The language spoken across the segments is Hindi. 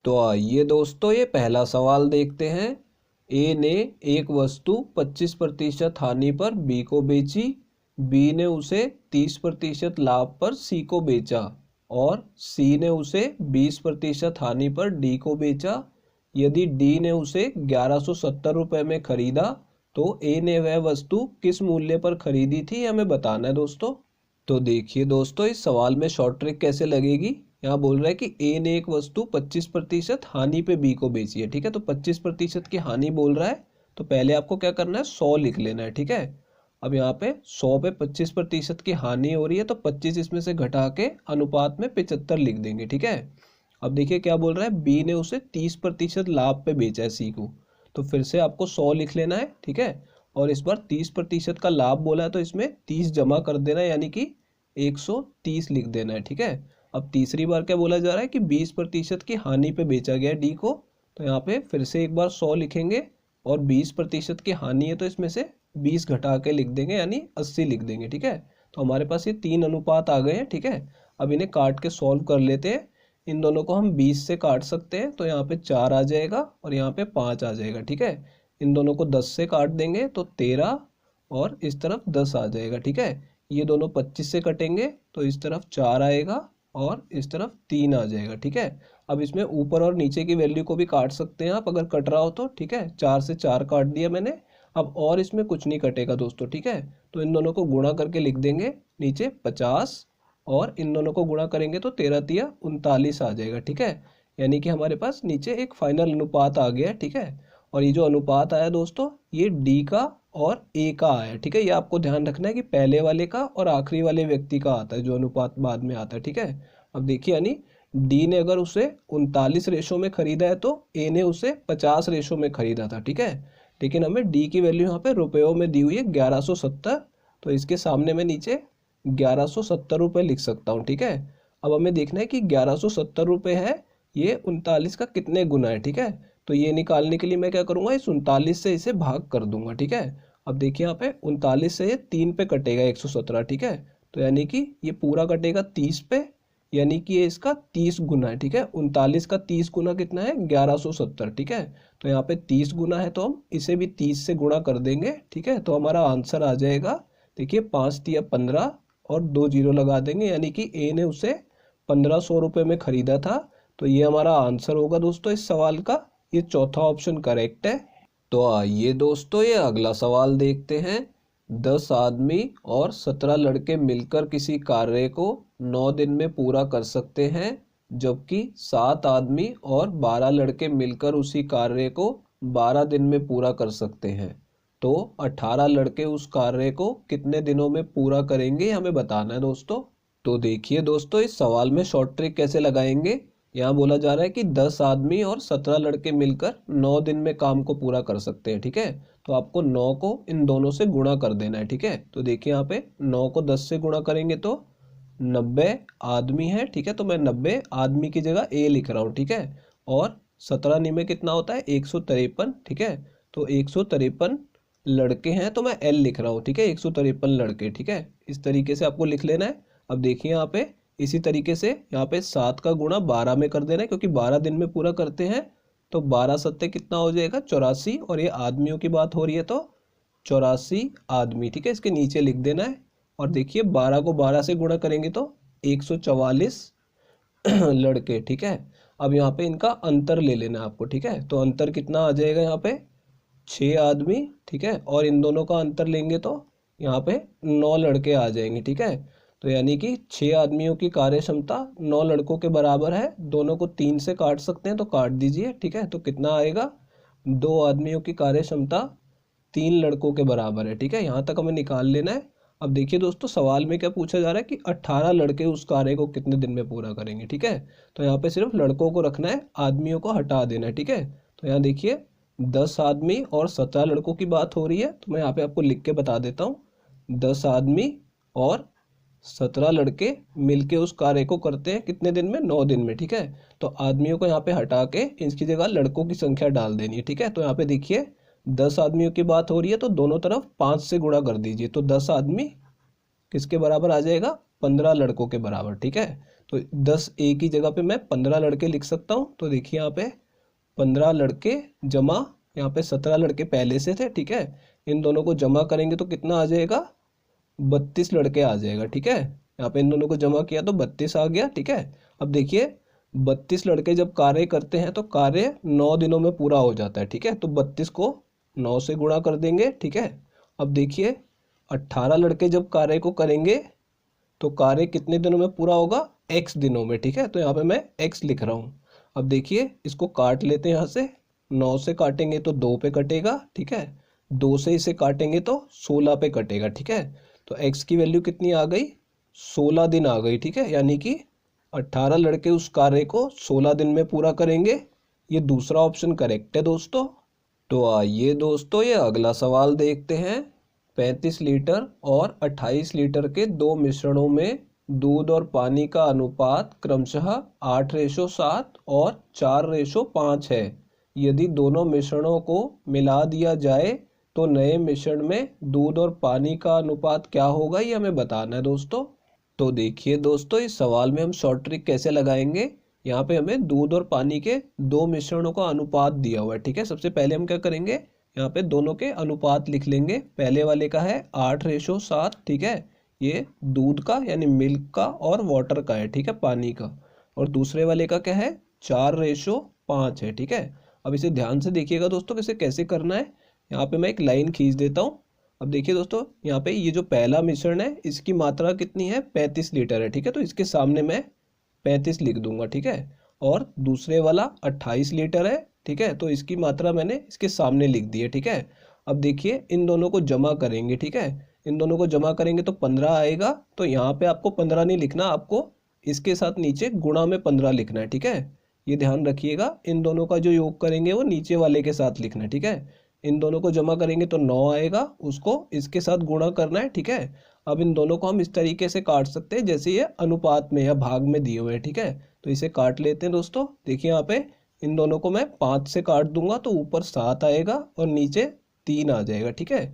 तो आइए दोस्तों, ये पहला सवाल देखते हैं। ए ने एक वस्तु 25% हानि पर बी को बेची, बी ने उसे 30% लाभ पर सी को बेचा और सी ने उसे 20% हानि पर डी को बेचा। यदि डी ने उसे 1170 रुपये में खरीदा तो ए ने वह वस्तु किस मूल्य पर खरीदी थी, हमें बताना है दोस्तों। तो देखिए दोस्तों, इस सवाल में शॉर्ट ट्रिक कैसे लगेगी। यहाँ बोल रहा है कि ए ने एक वस्तु 25% हानि पे बी को बेची है। ठीक है, तो 25% की हानि बोल रहा है, तो पहले आपको क्या करना है, 100 लिख लेना है। ठीक है, अब यहाँ पे 100 पे 25% की हानि हो रही है, तो 25 इसमें से घटा के अनुपात में 75 लिख देंगे। ठीक है, अब देखिए क्या बोल रहा है, बी ने उसे 30% लाभ पे बेचा है सी को, तो फिर से आपको 100 लिख लेना है। ठीक है, और इस बार 30% का लाभ बोला है, तो इसमें 30 जमा कर देना है, यानी कि 130 लिख देना है। ठीक है, अब तीसरी बार क्या बोला जा रहा है कि 20% की हानि पे बेचा गया डी को, तो यहाँ पे फिर से एक बार 100 लिखेंगे और 20% की हानि है, तो इसमें से 20 घटा के लिख देंगे, यानी 80 लिख देंगे। ठीक है, तो हमारे पास ये 3 अनुपात आ गए हैं। ठीक है, अब इन्हें काट के सॉल्व कर लेते हैं। इन दोनों को हम 20 से काट सकते हैं, तो यहाँ पे 4 आ जाएगा और यहाँ पे 5 आ जाएगा। ठीक है, इन दोनों को 10 से काट देंगे तो 13 और इस तरफ 10 आ जाएगा। ठीक है, ये दोनों 25 से कटेंगे तो इस तरफ 4 आएगा और इस तरफ 3 आ जाएगा। ठीक है, अब इसमें ऊपर और नीचे की वैल्यू को भी काट सकते हैं आप, अगर कट रहा हो तो। ठीक है, 4 से 4 काट दिया मैंने, अब और इसमें कुछ नहीं कटेगा दोस्तों। ठीक है, तो इन दोनों को गुणा करके लिख देंगे नीचे 50 और इन दोनों को गुणा करेंगे तो 13 तिया 39 आ जाएगा। ठीक है, यानी कि हमारे पास नीचे एक फाइनल अनुपात आ गया। ठीक है, और ये जो अनुपात आया दोस्तों, ये डी का और ए का आया। ठीक है, ये आपको ध्यान रखना है कि पहले वाले का और आखिरी वाले व्यक्ति का आता है जो अनुपात बाद में आता है। ठीक है, अब देखिए, यानी डी ने अगर उसे 39 रेशो में खरीदा है तो ए ने उसे 50 रेशो में खरीदा था। ठीक है, लेकिन हमें डी की वैल्यू यहाँ पे रुपयों में दी हुई है 1170, तो इसके सामने मैं नीचे 1170 रुपये लिख सकता हूँ। ठीक है, अब हमें देखना है कि 1170 रुपये है, ये 39 का कितने गुना है। ठीक है, तो ये निकालने के लिए मैं क्या करूँगा, इस 39 से इसे भाग कर दूंगा। ठीक है, अब देखिए यहाँ पे 39 से ये 3 पे कटेगा 117। ठीक है, तो यानी कि ये पूरा कटेगा 30 पे, यानी कि ये इसका 30 गुना है। ठीक है, 39 का 30 गुना कितना है, 1170। ठीक है, तो यहाँ पे 30 गुना है, तो हम इसे भी 30 से गुणा कर देंगे। ठीक है, तो हमारा आंसर आ जाएगा, देखिए 5 तिया 15 और 2 जीरो लगा देंगे, यानी कि ए ने उसे 1500 रुपये में खरीदा था। तो ये हमारा आंसर होगा दोस्तों इस सवाल का, ये चौथा ऑप्शन करेक्ट है। तो आइए दोस्तों, ये अगला सवाल देखते हैं। 10 आदमी और 17 लड़के मिलकर किसी कार्य को 9 दिन में पूरा कर सकते हैं, जबकि 7 आदमी और 12 लड़के मिलकर उसी कार्य को 12 दिन में पूरा कर सकते हैं। तो 18 लड़के उस कार्य को कितने दिनों में पूरा करेंगे, हमें बताना है दोस्तों। तो देखिए दोस्तों, इस सवाल में शॉर्ट ट्रिक कैसे लगाएंगे। यहाँ बोला जा रहा है कि 10 आदमी और 17 लड़के मिलकर 9 दिन में काम को पूरा कर सकते हैं। ठीक है, तो आपको 9 को इन दोनों से गुणा कर देना है। ठीक है, तो देखिए यहाँ पे 9 को 10 से गुणा करेंगे तो 90 आदमी है। ठीक है, तो मैं 90 आदमी की जगह ए लिख रहा हूँ। ठीक है, और 17 में कितना होता है, 153। ठीक है, तो 153 लड़के हैं, तो मैं एल लिख रहा हूँ। ठीक है, 153 लड़के। ठीक है, इस तरीके से आपको लिख लेना है। अब देखिए यहाँ पे इसी तरीके से यहाँ पे 7 का गुणा 12 में कर देना है, क्योंकि 12 दिन में पूरा करते हैं, तो 12 सत्ते कितना हो जाएगा, 84। और ये आदमियों की बात हो रही है तो 84 आदमी। ठीक है, इसके नीचे लिख देना है। और देखिए 12 को 12 से गुणा करेंगे तो 144 लड़के। ठीक है, अब यहाँ पे इनका अंतर ले लेना है आपको। ठीक है, तो अंतर कितना आ जाएगा, यहाँ पे 6 आदमी। ठीक है, और इन दोनों का अंतर लेंगे तो यहाँ पे 9 लड़के आ जाएंगे। ठीक है, तो यानी कि 6 आदमियों की कार्य क्षमता 9 लड़कों के बराबर है। दोनों को 3 से काट सकते हैं, तो काट दीजिए। ठीक है, तो कितना आएगा, 2 आदमियों की कार्य क्षमता 3 लड़कों के बराबर है। ठीक है, यहाँ तक हमें निकाल लेना है। अब देखिए दोस्तों, सवाल में क्या पूछा जा रहा है कि 18 लड़के उस कार्य को कितने दिन में पूरा करेंगे। ठीक है, तो यहाँ पे सिर्फ लड़कों को रखना है, आदमियों को हटा देना है। ठीक है, तो यहाँ देखिए 10 आदमी और 17 लड़कों की बात हो रही है, तो मैं यहाँ पे आपको लिख के बता देता हूँ। 10 आदमी और 17 लड़के मिलके उस कार्य को करते हैं कितने दिन में, 9 दिन में। ठीक है, तो आदमियों को यहाँ पे हटा के इसकी जगह लड़कों की संख्या डाल देनी है। ठीक है, तो यहाँ पे देखिए 10 आदमियों की बात हो रही है, तो दोनों तरफ 5 से गुणा कर दीजिए, तो 10 आदमी किसके बराबर आ जाएगा, 15 लड़कों के बराबर। ठीक है, तो 10 ए की जगह पे मैं 15 लड़के लिख सकता हूँ। तो देखिए यहाँ पे 15 लड़के जमा यहाँ पे 17 लड़के पहले से थे। ठीक है, इन दोनों को जमा करेंगे तो कितना आ जाएगा, 32 लड़के आ जाएगा। ठीक है, यहाँ पे इन दोनों को जमा किया तो 32 आ गया। ठीक है, अब देखिए 32 लड़के जब कार्य करते हैं तो कार्य 9 दिनों में पूरा हो जाता है। ठीक है, तो 32 को 9 से गुणा कर देंगे। ठीक है, अब देखिए 18 लड़के जब कार्य को करेंगे तो कार्य कितने दिनों में पूरा होगा, x दिनों में। ठीक है, तो यहाँ पे मैं x लिख रहा हूँ। अब देखिए इसको काट लेते हैं, यहाँ से 9 से काटेंगे तो 2 पे कटेगा। ठीक है, 2 से इसे काटेंगे तो 16 पे कटेगा। ठीक है, तो x की वैल्यू कितनी आ गई, 16 दिन आ गई। ठीक है, यानी कि 18 लड़के उस कार्य को 16 दिन में पूरा करेंगे। ये दूसरा ऑप्शन करेक्ट है दोस्तों। तो आइए दोस्तों ये अगला सवाल देखते हैं। 35 लीटर और 28 लीटर के दो मिश्रणों में दूध और पानी का अनुपात क्रमशः 8:7 और 4:5 है। यदि दोनों मिश्रणों को मिला दिया जाए तो नए मिश्रण में दूध और पानी का अनुपात क्या होगा, ये हमें बताना है दोस्तों। तो देखिए दोस्तों इस सवाल में हम शॉर्ट ट्रिक कैसे लगाएंगे। यहाँ पे हमें दूध और पानी के दो मिश्रणों का अनुपात दिया हुआ है। ठीक है, सबसे पहले हम क्या करेंगे, यहाँ पे दोनों के अनुपात लिख लेंगे। पहले वाले का है 8:7। ठीक है, ये दूध का यानी मिल्क का और वाटर का है। ठीक है, पानी का। और दूसरे वाले का क्या है, 4:5 है। ठीक है, अब इसे ध्यान से देखिएगा दोस्तों इसे कैसे करना है। यहाँ पे मैं एक लाइन खींच देता हूँ। अब देखिए दोस्तों यहाँ पे ये जो पहला मिश्रण है इसकी मात्रा कितनी है, 35 लीटर है। ठीक है, तो इसके सामने मैं 35 लिख दूंगा। ठीक है, और दूसरे वाला 28 लीटर है। ठीक है, तो इसकी मात्रा मैंने इसके सामने लिख दी है। ठीक है, अब देखिए इन दोनों को जमा करेंगे। ठीक है, इन दोनों को जमा करेंगे तो 15 आएगा। तो यहाँ पे आपको 15 नहीं लिखना, आपको इसके साथ नीचे गुणा में 15 लिखना है। ठीक है, ये ध्यान रखिएगा, इन दोनों का जो योग करेंगे वो नीचे वाले के साथ लिखना है। ठीक है, इन दोनों को जमा करेंगे तो 9 आएगा, उसको इसके साथ गुणा करना है। ठीक है, अब इन दोनों को हम इस तरीके से काट सकते हैं जैसे ये अनुपात में या भाग में दिए हुए हैं। ठीक है, तो इसे काट लेते हैं दोस्तों। देखिए यहाँ पे इन दोनों को मैं 5 से काट दूंगा तो ऊपर 7 आएगा और नीचे 3 आ जाएगा। ठीक है,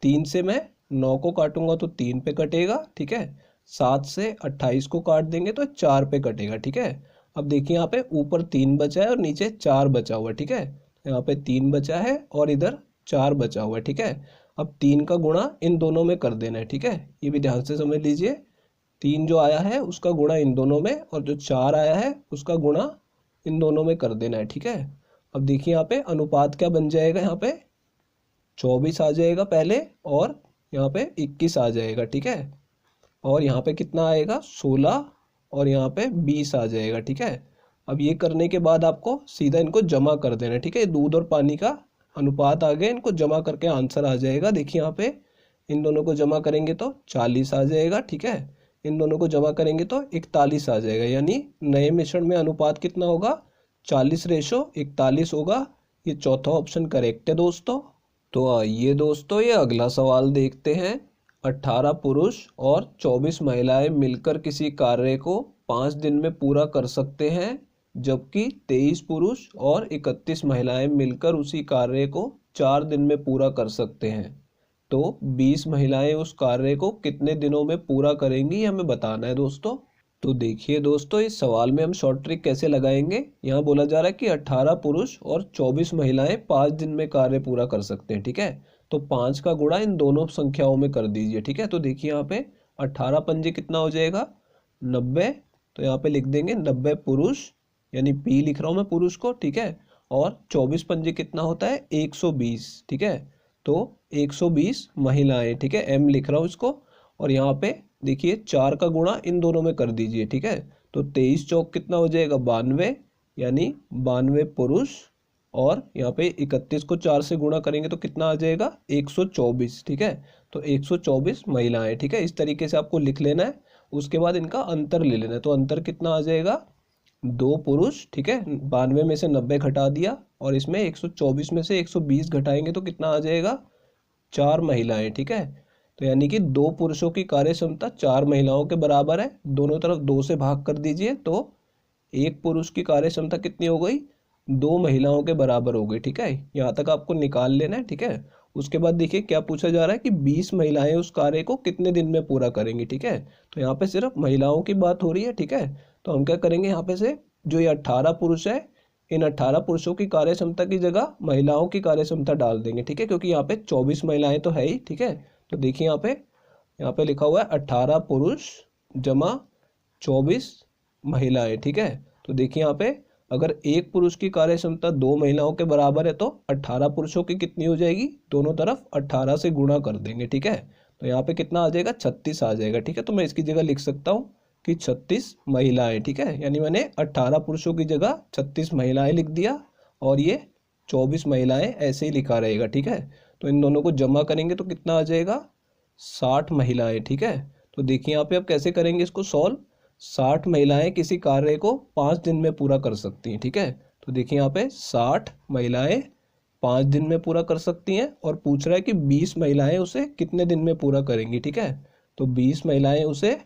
3 से मैं 9 को काटूंगा तो 3 पे कटेगा। ठीक है, 7 से 28 को काट देंगे तो 4 पे कटेगा। ठीक है, अब देखिए यहाँ पे ऊपर 3 बचा है और नीचे 4 बचा हुआ है। ठीक है, यहाँ पे 3 बचा है और इधर 4 बचा हुआ है। ठीक है, अब 3 का गुणा इन दोनों में कर देना है। ठीक है, ये भी ध्यान से समझ लीजिए, 3 जो आया है उसका गुणा इन दोनों में और जो 4 आया है उसका गुणा इन दोनों में कर देना है। ठीक है, अब देखिए यहाँ पे अनुपात क्या बन जाएगा, यहाँ पे 24 आ जाएगा पहले और यहाँ पे 21 आ जाएगा। ठीक है, और यहाँ पे कितना आएगा, 16 और यहाँ पे 20 आ जाएगा। ठीक है, अब ये करने के बाद आपको सीधा इनको जमा कर देना है। ठीक है, दूध और पानी का अनुपात आ गया, इनको जमा करके आंसर आ जाएगा। देखिए यहाँ पे इन दोनों को जमा करेंगे तो 40 आ जाएगा। ठीक है, इन दोनों को जमा करेंगे तो 41 आ जाएगा, यानी नए मिश्रण में अनुपात कितना होगा, 40:41 होगा। ये चौथा ऑप्शन करेक्ट है दोस्तों। तो आइए दोस्तों ये अगला सवाल देखते हैं। 18 पुरुष और 24 महिलाएं मिलकर किसी कार्य को 5 दिन में पूरा कर सकते हैं, जबकि 23 पुरुष और 31 महिलाएं मिलकर उसी कार्य को 4 दिन में पूरा कर सकते हैं। तो 20 महिलाएं उस कार्य को कितने दिनों में पूरा करेंगी, हमें बताना है दोस्तों। तो देखिए दोस्तों इस सवाल में हम शॉर्ट ट्रिक कैसे लगाएंगे। यहाँ बोला जा रहा है कि 18 पुरुष और 24 महिलाएं 5 दिन में कार्य पूरा कर सकते हैं। ठीक है, तो 5 का गुणा इन दोनों संख्याओं में कर दीजिए। ठीक है, तो देखिए यहाँ पे 18 पंजे कितना हो जाएगा, 90। तो यहाँ पे लिख देंगे 90 पुरुष, यानी P लिख रहा हूँ मैं पुरुष को। ठीक है, और 24 पंजे कितना होता है, 120। ठीक है, तो 120 महिलाएं। ठीक है, M लिख रहा हूँ इसको। और यहाँ पे देखिए 4 का गुणा इन दोनों में कर दीजिए। ठीक है, तो 23 चौक कितना हो जाएगा, 92, यानी 92 पुरुष। और यहाँ पे 31 को 4 से गुणा करेंगे तो कितना आ जाएगा, 124। ठीक है, तो 124 महिलाएं। ठीक है, इस तरीके से आपको लिख लेना है। उसके बाद इनका अंतर ले लेना है, तो अंतर कितना आ जाएगा, 2 पुरुष। ठीक है, 92 में से 90 घटा दिया और इसमें 124 में से 120 घटाएंगे तो कितना आ जाएगा, 4 महिलाएं। ठीक है, तो यानी कि 2 पुरुषों की कार्य क्षमता 4 महिलाओं के बराबर है। दोनों तरफ 2 से भाग कर दीजिए तो 1 पुरुष की कार्य क्षमता कितनी हो गई, 2 महिलाओं के बराबर हो गई। ठीक है, यहाँ तक आपको निकाल लेना है। ठीक है, उसके बाद देखिए क्या पूछा जा रहा है कि 20 महिलाएं उस कार्य को कितने दिन में पूरा करेंगी। ठीक है, तो यहाँ पे सिर्फ महिलाओं की बात हो रही है। ठीक है, तो हम क्या करेंगे, यहाँ पे से जो ये 18 पुरुष है, इन 18 पुरुषों की कार्य क्षमता की जगह महिलाओं की कार्य क्षमता डाल देंगे। ठीक है, क्योंकि यहाँ पे 24 महिलाएं तो है ही। ठीक है, तो देखिए यहाँ पे लिखा हुआ है 18 पुरुष जमा 24 महिलाएं। ठीक है, तो देखिए यहाँ पे अगर एक पुरुष की कार्य क्षमता 2 महिलाओं के बराबर है तो 18 पुरुषों की कितनी हो जाएगी, दोनों तरफ 18 से गुणा कर देंगे। ठीक है, तो यहाँ पे कितना आ जाएगा, 36 आ जाएगा। ठीक है, तो मैं इसकी जगह लिख सकता हूँ कि 36 महिलाएं। ठीक है, यानी मैंने 18 पुरुषों की जगह 36 महिलाएं लिख दिया और ये 24 महिलाएं ऐसे ही लिखा रहेगा। ठीक है, तो इन दोनों को जमा करेंगे तो कितना आ जाएगा, 60 महिलाएं। ठीक है, तो देखिए यहाँ पे अब कैसे करेंगे इसको सॉल्व। 60 महिलाएं किसी कार्य को 5 दिन में पूरा कर सकती हैं। ठीक है, तो देखिए यहाँ पे 60 महिलाएं 5 दिन में पूरा कर सकती हैं और पूछ रहा है कि 20 महिलाएं उसे कितने दिन में पूरा करेंगी। ठीक है, तो 20 महिलाएं उसे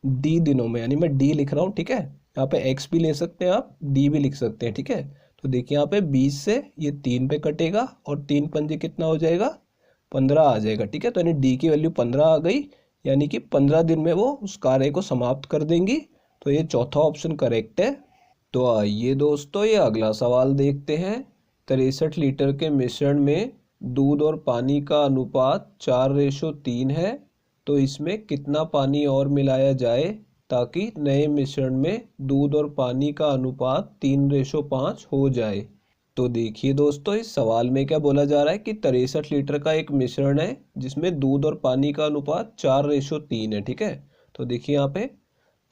डी दिनों में, यानी मैं डी लिख रहा हूँ। ठीक है, यहाँ पे एक्स भी ले सकते हैं आप, डी भी लिख सकते हैं। ठीक है, तो देखिए यहाँ पे 20 से ये 3 पे कटेगा और 3 पंजे कितना हो जाएगा, 15 आ जाएगा। ठीक है, तो यानी डी की वैल्यू 15 आ गई, यानी कि 15 दिन में वो उस कार्य को समाप्त कर देंगी। तो ये चौथा ऑप्शन करेक्ट है। तो आइए दोस्तों ये अगला सवाल देखते हैं। 63 लीटर के मिश्रण में दूध और पानी का अनुपात 4:3 है, तो इसमें कितना पानी और मिलाया जाए ताकि नए मिश्रण में दूध और पानी का अनुपात 3:5 हो जाए। तो देखिए दोस्तों इस सवाल में क्या बोला जा रहा है कि 63 लीटर का एक मिश्रण है जिसमें दूध और पानी का अनुपात 4:3 है। ठीक है, तो देखिए यहाँ पे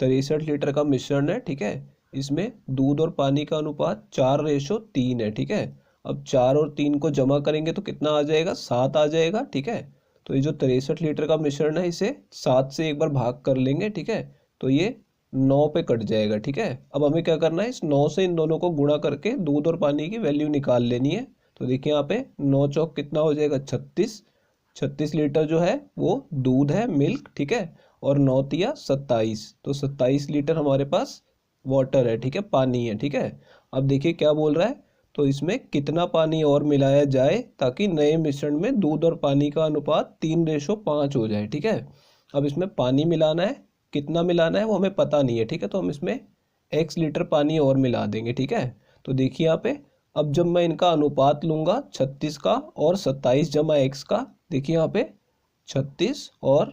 63 लीटर का मिश्रण है। ठीक है, इसमें दूध और पानी का अनुपात 4:3 है। ठीक है, अब 4 और 3 को जमा करेंगे तो कितना आ जाएगा, 7 आ जाएगा। ठीक है, तो ये जो 63 लीटर का मिश्रण है इसे 7 से एक बार भाग कर लेंगे। ठीक है, तो ये 9 पे कट जाएगा। ठीक है, अब हमें क्या करना है, इस 9 से इन दोनों को गुणा करके दूध और पानी की वैल्यू निकाल लेनी है। तो देखिए यहाँ पे 9 चौक कितना हो जाएगा, 36। 36 लीटर जो है वो दूध है, मिल्क। ठीक है, और 9 तिया 27, तो 27 लीटर हमारे पास वाटर है। ठीक है, पानी है। ठीक है, अब देखिए क्या बोल रहा है, तो इसमें कितना पानी और मिलाया जाए ताकि नए मिश्रण में दूध और पानी का अनुपात 3:5 हो जाए। ठीक है, अब इसमें पानी मिलाना है, कितना मिलाना है वो हमें पता नहीं है। ठीक है, तो हम इसमें x लीटर पानी और मिला देंगे। ठीक है, तो देखिए यहाँ पे अब जब मैं इनका अनुपात लूंगा 36 का और 27 जमा x का, देखिए यहाँ पे 36 और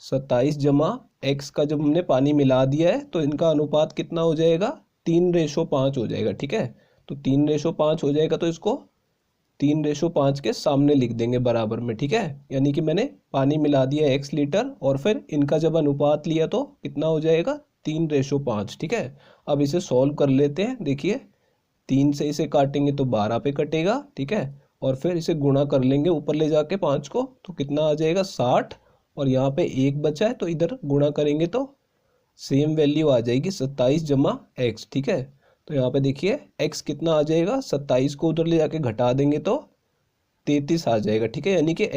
27 जमा x का जब हमने पानी मिला दिया है तो इनका अनुपात कितना हो जाएगा, 3:5 हो जाएगा। ठीक है, तो 3:5 हो जाएगा, तो इसको 3:5 के सामने लिख देंगे बराबर में। ठीक है, यानी कि मैंने पानी मिला दिया x लीटर और फिर इनका जब अनुपात लिया तो कितना हो जाएगा, 3:5। ठीक है, अब इसे सॉल्व कर लेते हैं। देखिए 3 से इसे काटेंगे तो 12 पे कटेगा। ठीक है, और फिर इसे गुणा कर लेंगे ऊपर ले जाके 5 को, तो कितना आ जाएगा, 60। और यहाँ पे 1 बचा है तो इधर गुणा करेंगे तो सेम वैल्यू आ जाएगी, 27 जमा x। ठीक है, तो यहाँ पे देखिए x कितना आ जाएगा, 27 को उधर ले जाके घटा देंगे तो 33 आ जाएगा। ठीक है, यानी कि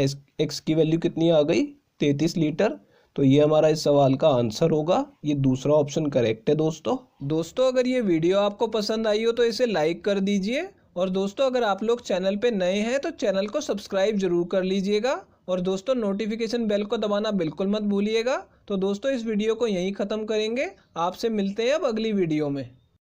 x की वैल्यू कितनी आ गई, 33 लीटर। तो ये हमारा इस सवाल का आंसर होगा, ये दूसरा ऑप्शन करेक्ट है। दोस्तों अगर ये वीडियो आपको पसंद आई हो तो इसे लाइक कर दीजिए, और दोस्तों अगर आप लोग चैनल पे नए हैं तो चैनल को सब्सक्राइब जरूर कर लीजिएगा, और दोस्तों नोटिफिकेशन बेल को दबाना बिल्कुल मत भूलिएगा। तो दोस्तों इस वीडियो को यहीं ख़त्म करेंगे, आपसे मिलते हैं अब अगली वीडियो में।